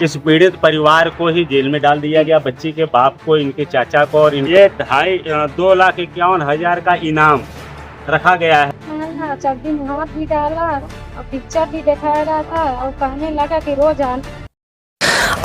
इस पीड़ित परिवार को ही जेल में डाल दिया गया। बच्ची के बाप को, इनके चाचा को और ये 2,51,000 का इनाम रखा गया है। हाँ, 4 दिन हाथ भी डाला और पिक्चर भी दिखाया रहा था और कहने लगा कि रोज आना।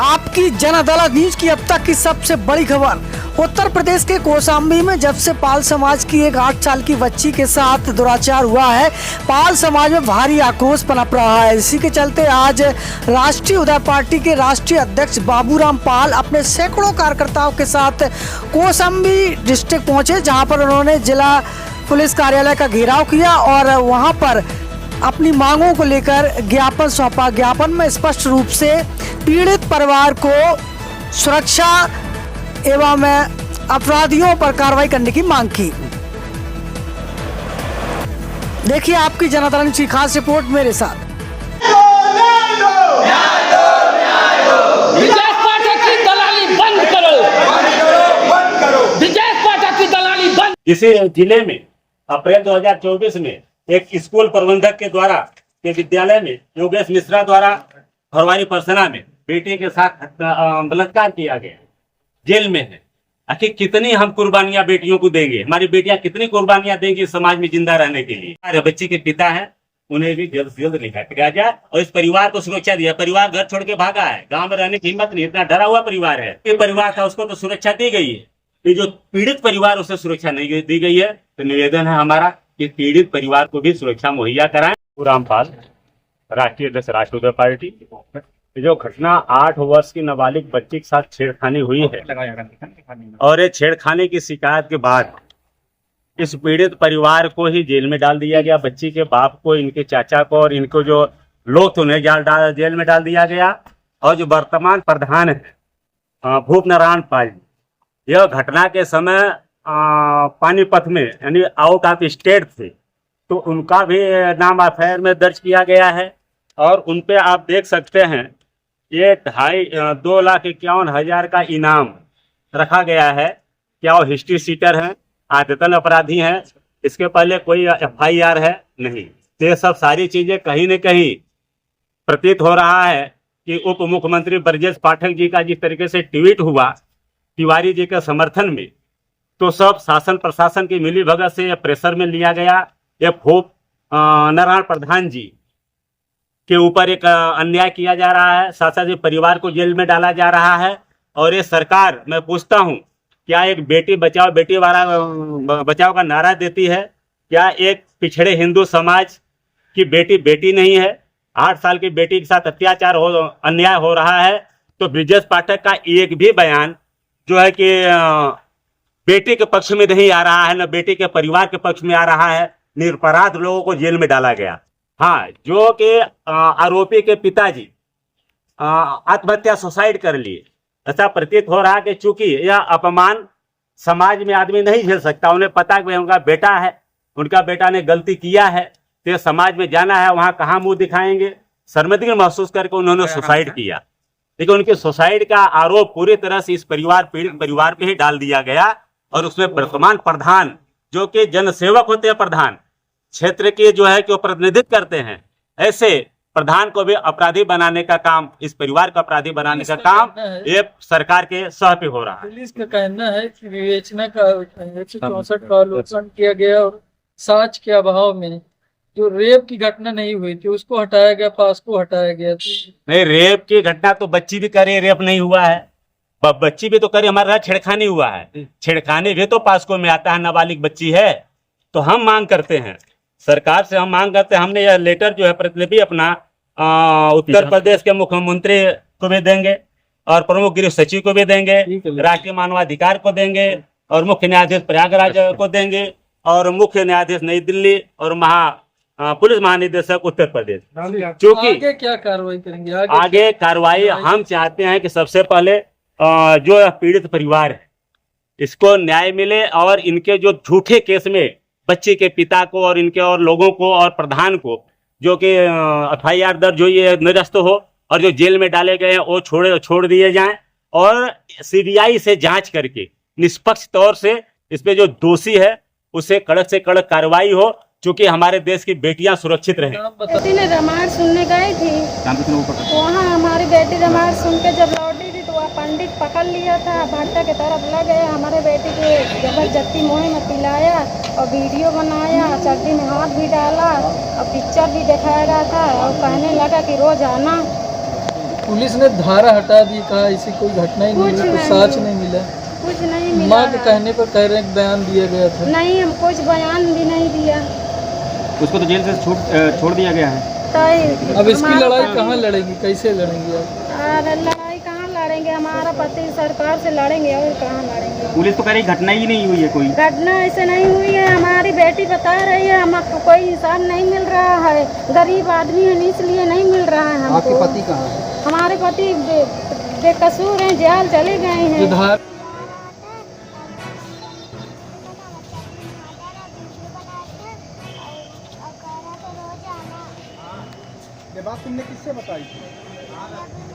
आपकी जन अदालत न्यूज की अब तक की सबसे बड़ी खबर। उत्तर प्रदेश के कौशाम्बी में जब से पाल समाज की एक 8 साल की बच्ची के साथ दुराचार हुआ है, पाल समाज में भारी आक्रोश पनप रहा है। इसी के चलते आज राष्ट्रीय उदय पार्टी के राष्ट्रीय अध्यक्ष बाबूराम पाल अपने सैकड़ों कार्यकर्ताओं के साथ कौशाम्बी डिस्ट्रिक्ट पहुंचे, जहां पर उन्होंने जिला पुलिस कार्यालय का घेराव किया और वहां पर अपनी मांगों को लेकर ज्ञापन सौंपा। ज्ञापन में स्पष्ट रूप से पीड़ित परिवार को सुरक्षा एवं अपराधियों पर कार्रवाई करने की मांग की। देखिए आपकी जन अदालत की खास रिपोर्ट मेरे साथ। विजय पाठक की दलाली बंद करो, विजय पाठक की दलाली बंद। इसी जिले में अप्रैल 2024 में एक स्कूल प्रबंधक के द्वारा के विद्यालय में योगेश मिश्रा द्वारा फरवरी परसना में बेटे के साथ बलात्कार किया गया, जेल में है। आखिर कितनी हम कुर्बानियां बेटियों को देंगे? हमारी बेटियां कितनी कुर्बानियां देंगी समाज में जिंदा रहने के लिए? हमारे बच्ची के पिता है, उन्हें भी जल्द से जल्द निकाला जाए और इस परिवार को सुरक्षा दिया। परिवार घर छोड़ के भागा है, गांव में रहने की हिम्मत नहीं, इतना डरा हुआ परिवार है। ये परिवार था, उसको तो सुरक्षा दी गई है। ये जो पीड़ित परिवार, उसे सुरक्षा नहीं दी गई है। तो निवेदन है हमारा कि पीड़ित परिवार को भी सुरक्षा मुहैया कराएं। बाबूराम पाल, राष्ट्रीय अध्यक्ष राष्ट्रीय उदय पार्टी। जो घटना 8 वर्ष की नाबालिग बच्ची के साथ छेड़खानी हुई है और ये छेड़खानी की शिकायत के बाद इस पीड़ित परिवार को ही जेल में डाल दिया गया। बच्ची के बाप को, इनके चाचा को और इनको जो लोग थे उन्हें जेल में डाल दिया गया। और जो वर्तमान प्रधान है भूप नारायण पाल, यह घटना के समय पानीपत में यानी आउट ऑफ स्टेट थे, तो उनका भी नाम एफआईआर में दर्ज किया गया है। और उन पे आप देख सकते हैं ये 2,51,000 का इनाम रखा गया है। क्या वो हिस्ट्री सीटर हैं, आदतन अपराधी हैं? इसके पहले कोई एफआईआर है नहीं। तो ये सब सारी चीजें कहीं न कहीं प्रतीत हो रहा है कि उप मुख्यमंत्री ब्रजेश पाठक जी का जिस तरीके से ट्वीट हुआ तिवारी जी के समर्थन में, तो सब शासन प्रशासन की मिली भगत से प्रेशर में लिया गया। ये भूप नारायण प्रधान जी के ऊपर एक अन्याय किया जा रहा है, साथ साथ परिवार को जेल में डाला जा रहा है। और ये सरकार, मैं पूछता हूँ, क्या एक बेटी बचाओ बेटी बचाओ का नारा देती है? क्या एक पिछड़े हिंदू समाज की बेटी बेटी नहीं है? 8 साल की बेटी के साथ अत्याचार अन्याय हो रहा है, तो ब्रजेश पाठक का एक भी बयान जो है कि बेटी के पक्ष में नहीं आ रहा है, न बेटी के परिवार के पक्ष में आ रहा है। निरपराध लोगों को जेल में डाला गया। हाँ, जो कि आरोपी के पिताजी आत्महत्या सुसाइड कर लिए, ऐसा प्रतीत हो रहा कि चूंकि यह अपमान समाज में आदमी नहीं झेल सकता। उन्हें पता कि उनका बेटा है, उनका बेटा ने गलती किया है, तो समाज में जाना है, वहां कहाँ मुंह दिखाएंगे? शर्मिंदगी महसूस करके उन्होंने सुसाइड किया। लेकिन उनके सुसाइड का आरोप पूरी तरह से इस पीड़ित परिवार पे ही डाल दिया गया। और उसमें वर्तमान प्रधान, जो कि जनसेवक होते हैं, प्रधान क्षेत्र के जो है कि वो प्रतिनिधित्व करते हैं, ऐसे प्रधान को भी अपराधी बनाने का काम, इस परिवार को अपराधी बनाने का काम ये सरकार के सह पे हो रहा है। पुलिस का कहना है कि विवेचना का 164 का अवलोकन किया गया और साक्ष्य के अभाव में जो रेप की घटना नहीं हुई थी उसको हटाया गया, पास को हटाया गया। नहीं, रेप की घटना तो बच्ची भी करे, रेप नहीं हुआ है। बच्ची भी तो करे, हमारा छेड़खानी हुआ है। छेड़खानी भी तो पास्को में आता है, नाबालिग बच्ची है। तो हम मांग करते हैं सरकार से, हम मांग करते हैं, हमने यह लेटर जो है प्रतिलिपि अपना उत्तर प्रदेश के मुख्यमंत्री को भी देंगे और प्रमुख गृह सचिव को भी देंगे, राष्ट्रीय मानवाधिकार को देंगे और मुख्य न्यायाधीश प्रयागराज को देंगे और मुख्य न्यायाधीश नई दिल्ली और पुलिस महानिदेशक उत्तर प्रदेश। क्योंकि आगे क्या कार्रवाई करेंगे? आगे कार्रवाई हम चाहते हैं कि सबसे पहले जो पीड़ित परिवार है इसको न्याय मिले और इनके जो झूठे केस में बच्चे के पिता को और इनके और लोगों को और प्रधान को जो कि एफआईआर दर्ज हुई है निरस्त हो और जो जेल में डाले गए हैं वो छोड़ दिए जाएं और सीबीआई से जांच करके निष्पक्ष तौर से इस पे जो दोषी है उसे कड़क से कड़क कार्रवाई हो चूंकि हमारे देश की बेटियां सुरक्षित रहें। नाम बता। बेटी ने रामायण सुनने गई थी, वहाँ हमारी बेटी रामायण सुन के जब लौटी थी तो वह पंडित पकड़ लिया था, भट्टा की तरफ ले गए, हमारे बेटी को जबरदस्ती मुँह में पिलाया और वीडियो बनाया, चड्डी में हाथ भी डाला और पिक्चर भी दिखाया रहा था और कहने लगा कि रोज आना। पुलिस ने धारा हटा दी, कहा ऐसी कोई घटना ही नहीं कुछ हुई, कुछ नहीं। साच नहीं मिला। कुछ नहीं मिला माँ के है। कहने पर कह रहे हैं कि बयान दिया गया था। नहीं, हम कुछ बयान भी नहीं दिया। उसको तो जेल से छोड़ दिया गया है। तो अब इसकी हमारा लड़ाई पति- कहाँ लड़ेंगी, कैसे लड़ेंगी आप? अरे लड़ाई कहाँ लड़ेंगे, हमारा पति सरकार से लड़ेंगे और कहाँ लड़ेंगे। पुलिस तो कह रही घटना ही नहीं हुई है कोई। घटना ऐसे नहीं हुई है, हमारी बेटी बता रही है हमको कोई इंसान नहीं मिल रहा है, गरीब आदमी है इसलिए नहीं मिल रहा है हमको। आपके पति कहाँ है? हमारे पति बेकसूर हैं, जेल चले गए जो हैं। धार ये बात तुमने किससे बताई थी?